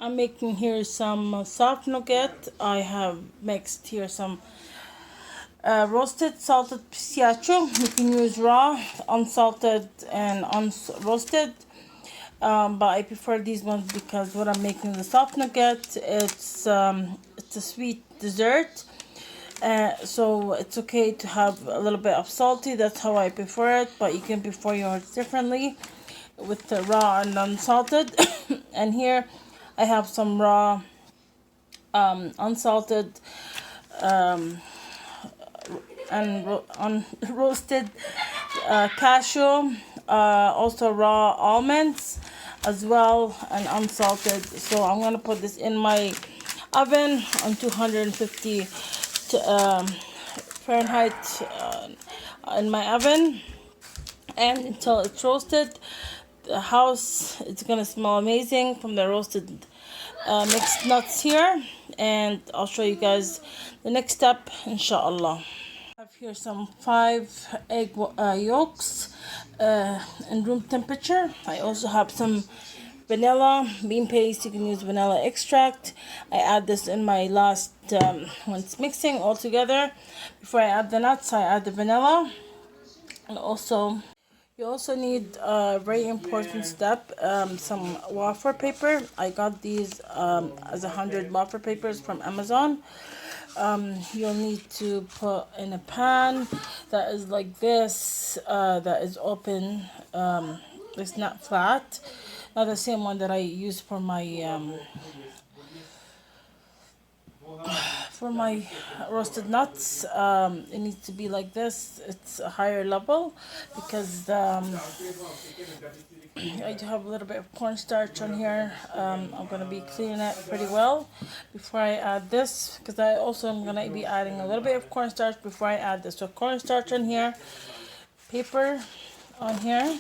I'm making here some soft nougat. I have mixed here some roasted salted pistachio. You can use raw, unsalted, and unroasted. But I prefer these ones because what I'm making the soft nougat, it's a sweet dessert. So it's okay to have a little bit of salty. That's how I prefer it. But you can prefer yours differently with the raw and unsalted. And here I have some raw unsalted and roasted cashew, also raw almonds as well, and unsalted. So I'm gonna put this in my oven on 250 Fahrenheit in my oven, and until it's roasted. The house, it's gonna smell amazing from the roasted mixed nuts here, and I'll show you guys the next step, inshallah. I have here some 5 egg yolks in room temperature. I also have some vanilla bean paste. You can use vanilla extract. I add this in my last when it's mixing all together. Before I add the nuts, I add the vanilla. And also you also need a very important step, some wafer paper. I got these as 100 wafer papers from Amazon. You'll need to put in a pan that is like this, that is open. It's not flat, not the same one that I use for my roasted nuts. It needs to be like this. It's a higher level because I do have a little bit of cornstarch on here. I'm going to be cleaning it pretty well before I add this, because I also am going to be adding a little bit of cornstarch before I add this. So cornstarch on here, paper on here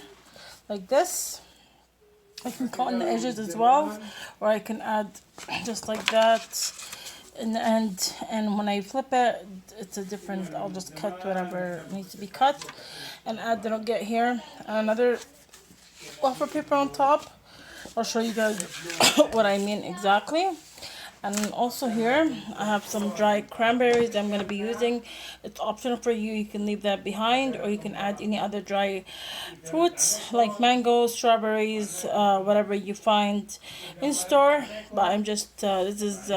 like this. I can cut on the edges as well, or I can add just like that in the end, and when I flip it, it's a different, I'll just cut whatever needs to be cut and add the nougat here, and another wafer paper on top. I'll show you guys what I mean exactly. And also here I have some dried cranberries that I'm going to be using. It's optional for you. You can leave that behind, or you can add any other dry fruits like mangoes, strawberries, whatever you find in store. But I'm just this is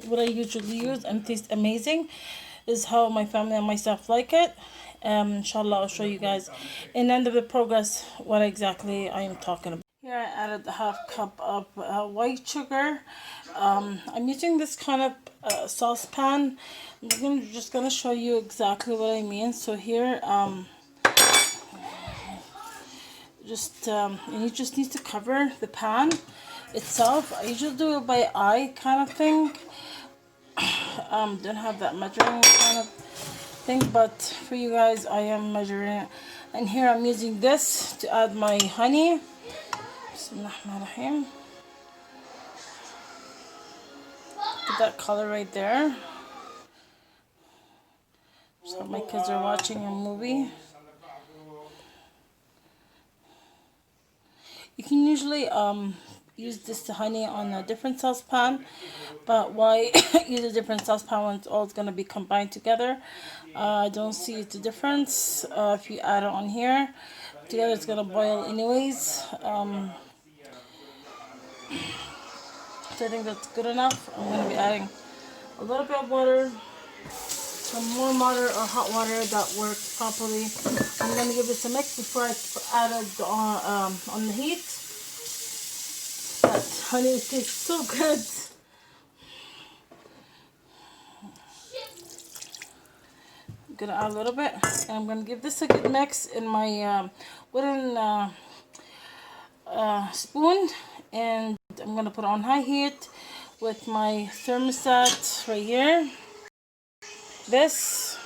what I usually use, and tastes amazing. This is how my family and myself like it. Inshallah, I'll show you guys in the end of the progress what exactly I am talking about. Here I added a half cup of white sugar. I'm using this kind of saucepan. I'm just gonna show you exactly what I mean. So here, you just need to cover the pan itself. I usually do it by eye kind of thing. Don't have that measuring kind of thing, but for you guys I am measuring it. And here I'm using this to add my honey. Bismillahirrahmanirrahim. Get that color right there. So my kids are watching a movie. You can usually use this honey on a different saucepan, but why use a different saucepan when it's all going to be combined together? I don't see the difference. If you add it on here together, it's going to boil anyways. So I think that's good enough. I'm going to be adding a little bit of water, some warm water or hot water that works properly. I'm going to give this a mix before I add it on the heat. That honey tastes so good. I'm gonna add a little bit, and I'm gonna give this a good mix in my wooden spoon, and I'm gonna put it on high heat with my thermostat right here. This,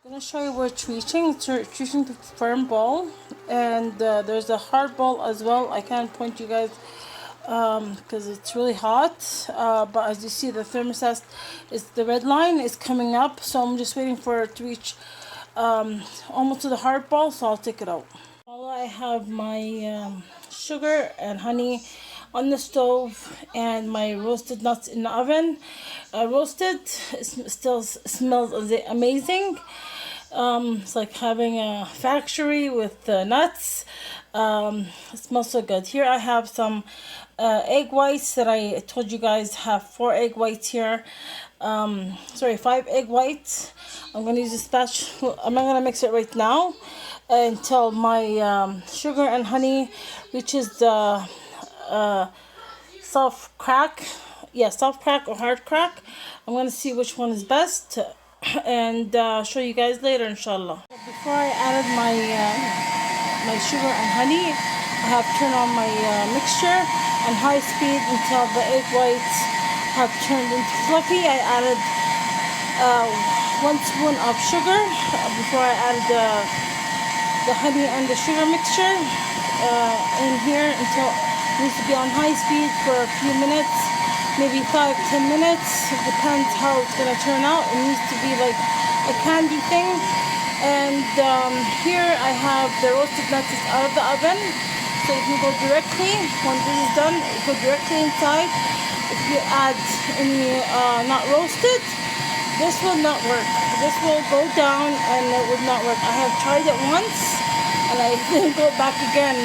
I'm gonna show you where it's reaching. It's reaching the firm ball, and there's a hard ball as well. I can't point you guys because it's really hot, but as you see, the thermostat is, the red line is coming up, so I'm just waiting for it to reach almost to the hard ball, so I'll take it out. While I have my sugar and honey on the stove, and my roasted nuts in the oven. Roasted, it still smells amazing. It's like having a factory with nuts. It smells so good. Here I have some egg whites that I told you guys have 4 egg whites here. 5 egg whites. I'm going to use a spatula. I'm not going to mix it right now until my sugar and honey reaches the soft crack. Yeah, soft crack or hard crack. I'm going to see which one is best and show you guys later, inshallah. Before I added my sugar and honey, I have turned on my mixture on high speed until the egg whites have turned into fluffy. I added 1 spoon of sugar before I added the honey and the sugar mixture in here until it needs to be on high speed for a few minutes, maybe 5-10 minutes. It depends how it's going to turn out. It needs to be like a candy thing. And here I have the roasted nuts out of the oven, so you can go directly, when this is done, you go directly inside. If you add any not roasted, this will not work. This will go down and it would not work. I have tried it once and I didn't go back again.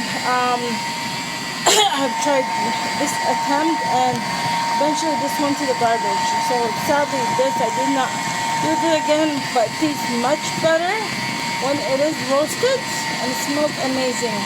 I have tried this attempt and eventually this went to the garbage. So sadly this I did not use it again, but it tastes much better when it is roasted and it smells amazing.